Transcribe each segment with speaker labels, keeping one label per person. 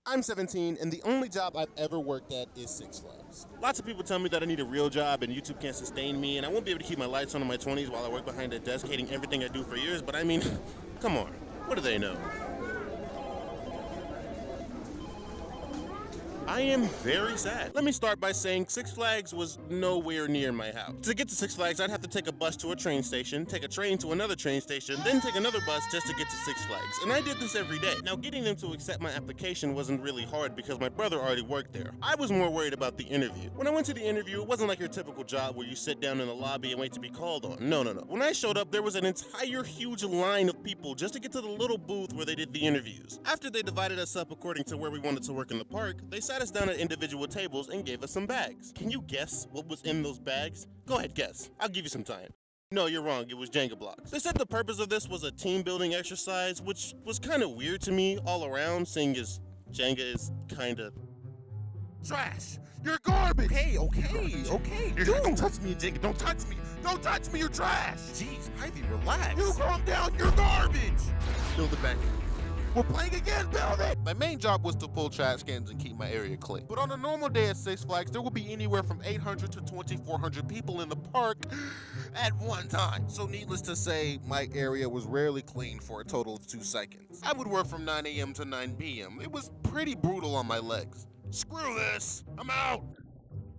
Speaker 1: I'm 17, and the only job I've ever worked at is Six Flags. Lots of people tell me that I need a real job and YouTube can't sustain me, and I won't be able to keep my lights on in my 20s while I work behind a desk hating everything I do for years, but I mean, come on, what do they know? I am very sad. Let me start by saying Six Flags was nowhere near my house. To get to Six Flags, I'd have to take a bus to a train station, take a train to another train station, then take another bus just to get to Six Flags. And I did this every day. Now, getting them to accept my application wasn't really hard because my brother already worked there. I was more worried about the interview. When I went to the interview, it wasn't like your typical job where you sit down in the lobby and wait to be called on. No. When I showed up, there was an entire huge line of people just to get to the little booth where they did the interviews. After they divided us up according to where we wanted to work in the park, they sat us down at individual tables and gave us some bags. Can you guess what was in those bags? Go ahead, guess. I'll give you some time. No, you're wrong. It was Jenga blocks. They said the purpose of this was a team building exercise, which was kind of weird to me all around, seeing as Jenga is kind of
Speaker 2: trash. You're garbage.
Speaker 1: Okay.
Speaker 2: Dude, don't touch me, Jenga. Don't touch me. Don't touch me. You're trash.
Speaker 1: Jeez, Ivy, relax.
Speaker 2: You calm down. You're garbage. Build it back. We're playing again, build it! My main job was to pull trash cans and keep my area clean. But on a normal day at Six Flags, there will be anywhere from 800 to 2,400 people in the park at one time. So needless to say, my area was rarely clean for a total of 2 seconds. I would work from 9 a.m. to 9 p.m. It was pretty brutal on my legs. Screw this! I'm out!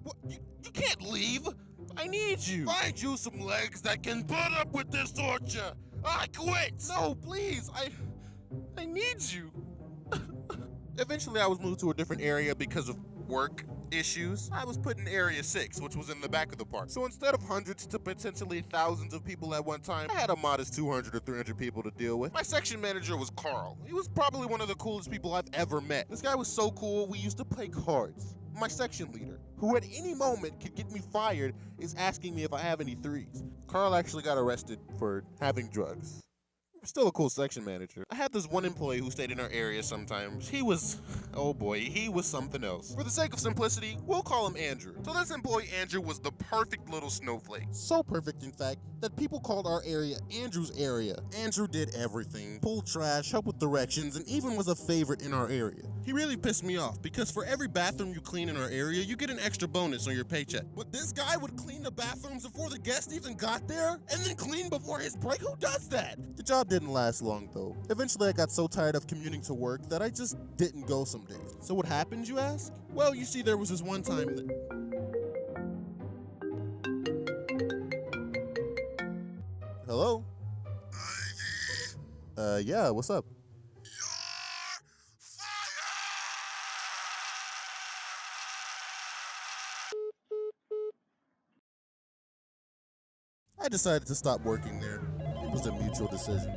Speaker 2: What? You can't leave! I need you! Find you some legs that can put up with this torture! I quit! No, please! I need you. Eventually, I was moved to a different area because of work issues. I was put in Area 6, which was in the back of the park. So instead of hundreds to potentially thousands of people at one time, I had a modest 200 or 300 people to deal with. My section manager was Carl. He was probably one of the coolest people I've ever met. This guy was so cool, we used to play cards. My section leader, who at any moment could get me fired, is asking me if I have any threes. Carl actually got arrested for having drugs. Still a cool section manager. I had this one employee who stayed in our area sometimes. He was, oh boy, he was something else. For the sake of simplicity, we'll call him Andrew. So this employee, Andrew, was the perfect little snowflake. So perfect, in fact, that people called our area Andrew's area. Andrew did everything. Pulled trash, helped with directions, and even was a favorite in our area. He really pissed me off because for every bathroom you clean in our area, you get an extra bonus on your paycheck. But this guy would clean the bathrooms before the guests even got there, and then clean before his break? Who does that? The job didn't last long though. Eventually I got so tired of commuting to work that I just didn't go some days. So what happened, you ask? Well, you see, there was this one time that... Hello? Ivey!
Speaker 1: Yeah, what's up?
Speaker 2: You're fired!
Speaker 1: I decided to stop working there. It was a mutual decision.